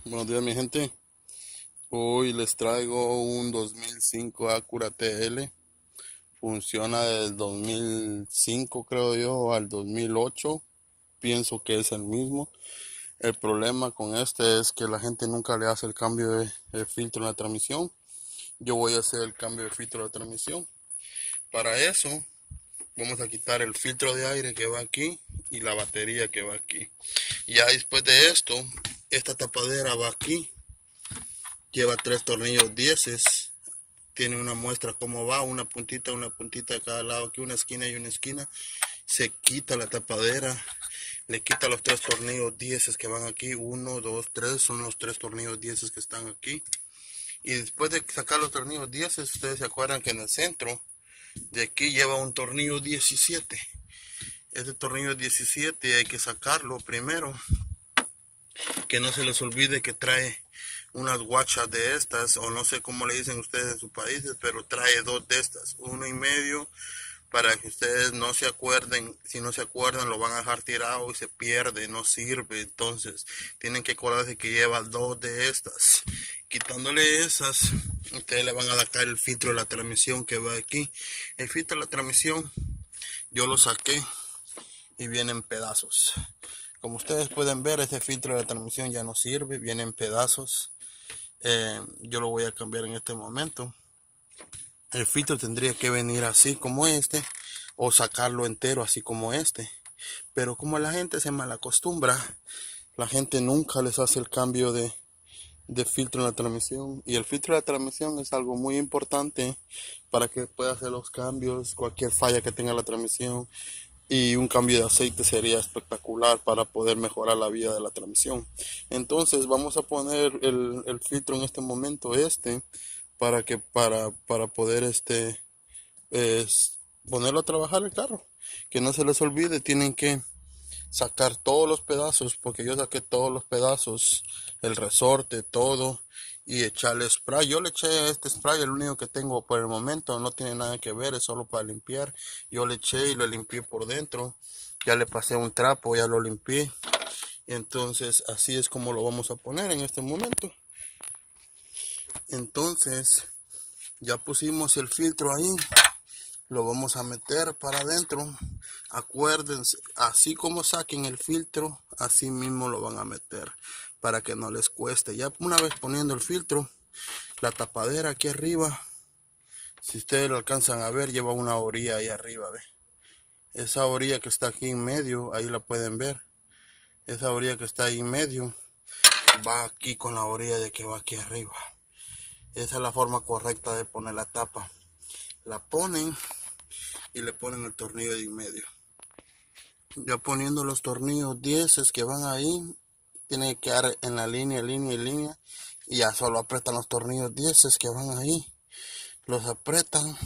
Buenos días mi gente, hoy les traigo un 2005 Acura TL, funciona del 2005 creo yo al 2008, pienso que es el mismo. El problema con este es que la gente nunca le hace el cambio de filtro en la transmisión. Yo voy a hacer el cambio de filtro de la transmisión. Para eso vamos a quitar el filtro de aire que va aquí y la batería que va aquí. Ya después de esto, esta tapadera va aquí. Lleva tres tornillos 10, tiene una muestra cómo va, una puntita a cada lado, aquí una esquina y una esquina. Se quita la tapadera, le quita los tres tornillos 10 que van aquí, uno, dos, tres, son los tres tornillos 10 que están aquí. Y después de sacar los tornillos 10, ustedes se acuerdan que en el centro de aquí lleva un tornillo 17. Este tornillo 17 hay que sacarlo primero, que no se les olvide que trae unas guachas de estas, o no sé cómo le dicen ustedes en sus países, pero trae dos de estas, 1,5, para que ustedes no se acuerden. Si no se acuerdan, lo van a dejar tirado y se pierde, no sirve. Entonces tienen que acordarse que lleva dos de estas. Quitándole esas, ustedes le van a sacar el filtro de la transmisión que va aquí. El filtro de la transmisión yo lo saqué y viene en pedazos. Como ustedes pueden ver, este filtro de la transmisión ya no sirve, viene en pedazos. Yo lo voy a cambiar en este momento. El filtro tendría que venir así como este, o sacarlo entero así como este. Pero como la gente se malacostumbra, la gente nunca les hace el cambio de filtro en la transmisión. Y el filtro de la transmisión es algo muy importante para que pueda hacer los cambios, cualquier falla que tenga la transmisión. Y un cambio de aceite sería espectacular para poder mejorar la vida de la transmisión. Entonces vamos a poner el filtro en este momento, para poder ponerlo a trabajar el carro. Que no se les olvide, tienen que sacar todos los pedazos, porque yo saqué todos los pedazos, el resorte, todo, y echarle spray. Yo le eché este spray, el único que tengo por el momento, no tiene nada que ver, es solo para limpiar. Yo le eché y lo limpié por dentro, ya le pasé un trapo, ya lo limpié. Entonces así es como lo vamos a poner en este momento. Entonces ya pusimos el filtro ahí, lo vamos a meter para adentro. Acuérdense, así como saquen el filtro, así mismo lo van a meter para que no les cueste. Ya una vez poniendo el filtro, la tapadera aquí arriba, si ustedes lo alcanzan a ver, lleva una orilla ahí arriba, ¿ve? Esa orilla que está aquí en medio, ahí la pueden ver. Esa orilla que está ahí en medio va aquí con la orilla de que va aquí arriba. Esa es la forma correcta de poner la tapa. La ponen y le ponen el tornillo de en medio. Ya poniendo los tornillos 10 que van ahí, tienen que quedar en la línea, y ya solo apretan los tornillos 10 que van ahí, los apretan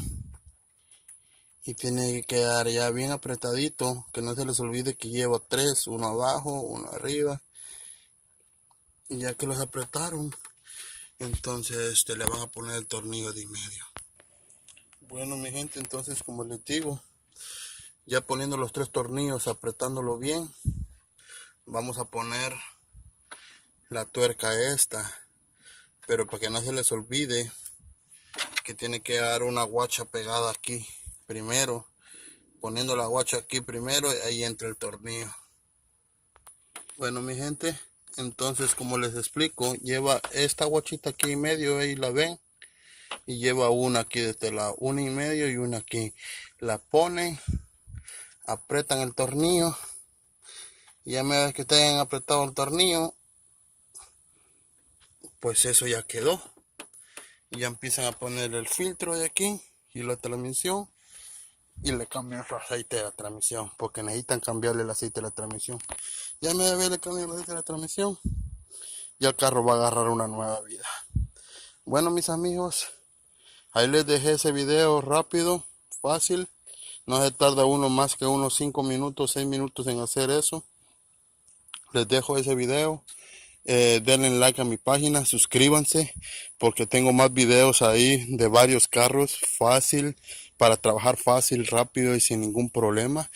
y tiene que quedar ya bien apretadito, que no se les olvide que llevo tres, uno abajo, uno arriba. Y ya que los apretaron, entonces le van a poner el tornillo de en medio. Bueno mi gente, entonces como les digo, ya poniendo los tres tornillos, apretándolo bien, vamos a poner la tuerca esta, pero para que no se les olvide que tiene que dar una guacha pegada aquí primero, poniendo la guacha aquí primero, y ahí entra el tornillo. Bueno mi gente, entonces como les explico, lleva esta guachita aquí en medio, ahí la ven, y lleva una aquí de este lado, 1,5 y una aquí. La ponen, apretan el tornillo, y ya me vez que tengan apretado el tornillo, pues eso ya quedó. Y ya empiezan a poner el filtro de aquí y la transmisión, y le cambian el aceite de la transmisión, porque necesitan cambiarle el aceite de la transmisión. Ya me debe de cambiar el aceite de la transmisión, ya el carro va a agarrar una nueva vida. Bueno mis amigos, ahí les dejé ese video rápido, fácil, no se tarda uno más que unos 5 minutos, 6 minutos en hacer eso. Les dejo ese video. Denle like a mi página, suscríbanse, porque tengo más videos ahí de varios carros, fácil, para trabajar fácil, rápido y sin ningún problema.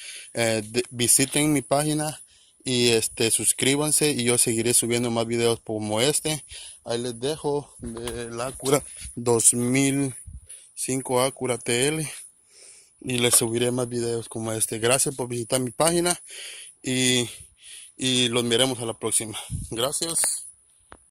Visiten mi página y suscríbanse y yo seguiré subiendo más videos como este. Ahí les dejo del Acura 2005 Acura TL y les subiré más videos como este. Gracias por visitar mi página y, y los miremos a la próxima. Gracias.